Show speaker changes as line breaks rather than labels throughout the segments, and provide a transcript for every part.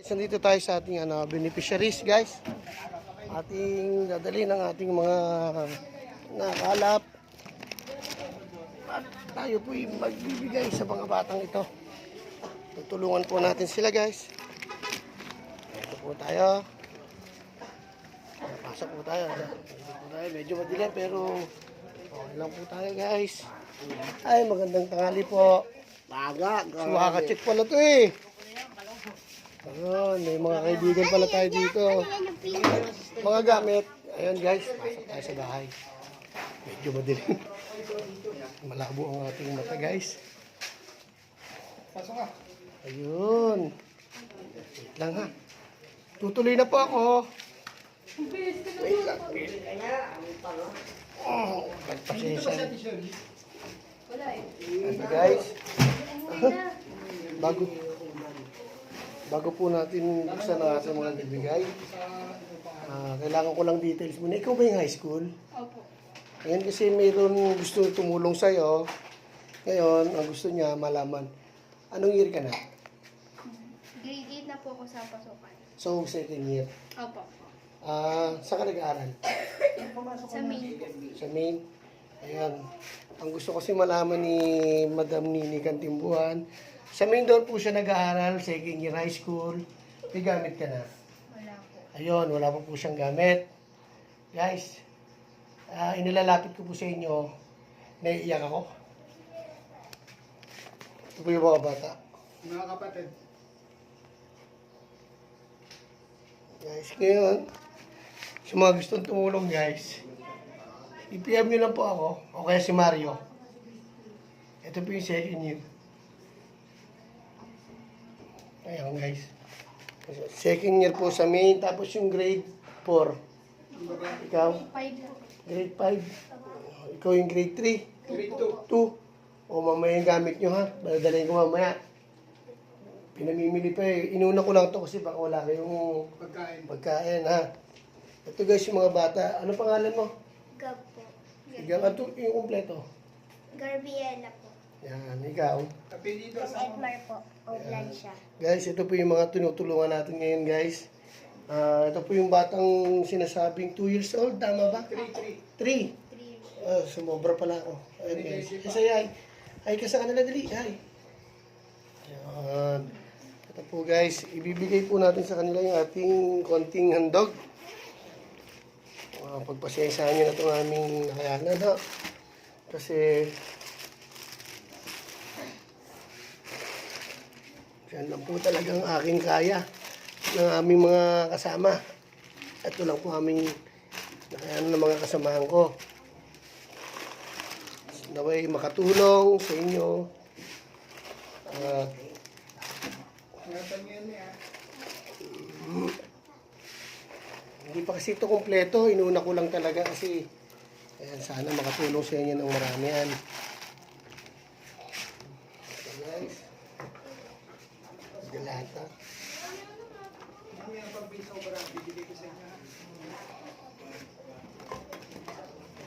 Nandito tayo sa ating beneficiaries, guys. Ating dadali ng ating mga nakalap. At tayo po magbibigay sa mga batang ito. Tutulungan po natin sila, guys. Ito po tayo. Pasok po tayo. Medyo madilim pero okay lang po tayo, guys. Ay, magandang tanghali po. Suwaka-check pala to eh. Ayun, may mga kaibigan pala tayo dito. Mga gamit. Ayun guys, pasok tayo sa bahay. Medyo madilim. Malabo ang ating mata guys. Pasok ka. Ayun. Wait lang ha. Tutuloy na po ako. Wait lang. Oh, pagpasensya. Ano guys? Bago po natin buksan ang ating mga bibigay, kailangan ko lang details muna. Ikaw ba yung high school?
Opo.
Ngayon kasi mayroon gusto tumulong sa'yo. Ngayon, ang gusto niya malaman. Anong year ka na?
Grade 8 na po ako sa pasukan.
So, second year.
Opo.
Saan ka nag-aaral?
Sa main.
Sa Maine. Ayan. Ang gusto kasi malaman ni Madam Nini Cantimbuhan, sa Maine doon po siya nag-aaral, second year high school. May gamit ka na?
Wala po.
Ayun, wala pa po siyang gamit. Guys, inilalapit ko po sa inyo, naiiyak ako. Ito po yung mga bata.
Mga kapatid.
Guys, ngayon, sa mga gustong tumulong guys, i-PM nyo lang po ako, o kaya si Mario. Ito po yung second year. Ayan guys. Second year po sa Maine, tapos yung grade 4. Ikaw?
5 po.
Grade 5. Ikaw yung grade 3.
Grade
2. O mamaya yung gamit nyo ha. Dalayin ko mamaya. Pinamimili pa eh. Inuna ko lang to kasi baka wala kayong pagkain ha. Ito guys yung mga bata. Ano pangalan mo?
Gab po.
Ikaw ito yung kumpleto.
Garbiela po.
Yan, ikaw.
Apelido
Yung Edmar po. Outland siya.
Guys, ito po yung mga tinutulungan natin ngayon guys. Ito po yung batang sinasabing 2 years old. Tama ba?
3.
3. Sumobra pala ako. Ayan guys. Kasi ay. Ay ka sa kanila dali. Ay. Ayan. Ito po guys. Ibibigay po natin sa kanila yung ating konting handog. Pagpasensyahan nyo na itong aming nakayanan ha. Kasi yan lang po talagang aking kaya ng aming mga kasama. Ito lang po aming nakayanan ng mga kasamahan ko. Naway makatulong sa inyo. Hindi pa kasi ito kompleto. Inuna ko lang talaga kasi ayan, sana makatulong sa inyo ng marami yan. Okay guys. Galata.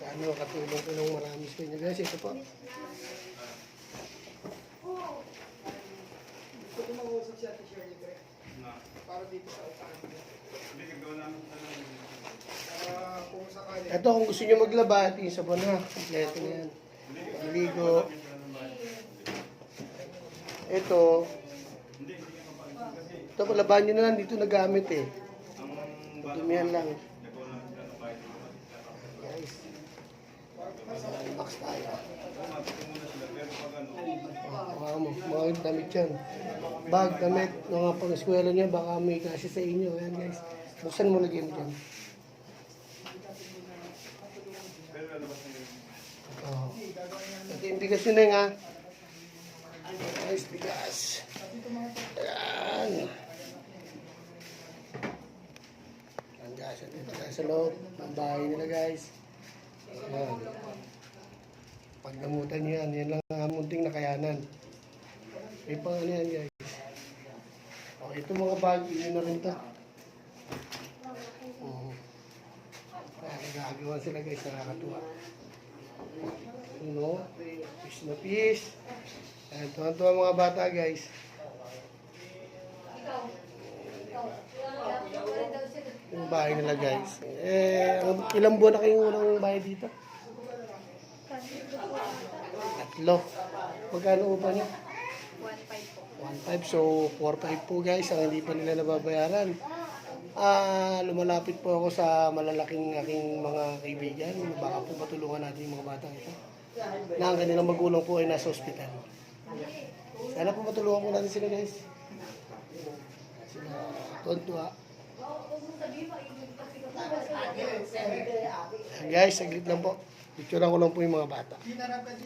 Ano, katulong ko ng marami sa inyo guys. Ito po.
Gusto ko mag-usap siya t-shirt ni Greg. Para dito sa upahan. Kung sakali.
Ito kung gusto nyo maglaba, ito yung sabon ha. Kompleto na yan. Pagligo. Ito palaban nyo na lang. Dito nagamit eh. Dumihan lang. Guys. Relax tayo. Mga damit yan. Bag, damit, mga pang-eskwela niya, baka may kasi sa inyo. Ayan guys. Buksan mo lagi mo dyan. Oh. Ito yung bigas nyo na yung ha. Nice bigas. Ayan. Ayan guys. Ito tayo sa loob. Ang bahay nila guys. Ayan. Pagdamutan nyo yan. Yan lang ang munting nakayanan. May pang ano yan guys. O, ito mga bag. Yun na rin ito. Nagagawa sila guys. Nakakatuwa. You know, fish na fish. Ayan, tuwan-tuwa mga bata guys. bahay nila guys. Ilang buwan na kayong unang bahay dito? Tatlo. Magkano upa niyo?
1.5 po.
1.5. So, 4.5 po guys ang hindi pa nila nababayaran. Lumalapit po ako sa malalaking aking mga kaibigan. Baka po matulungan natin yung mga batang ito. Na ang kanilang magulang po ay nasa ospital. Sana po matulungan po natin sila guys. Sila tontua. Guys, saglit lang po. Picturean ko lang po yung mga bata.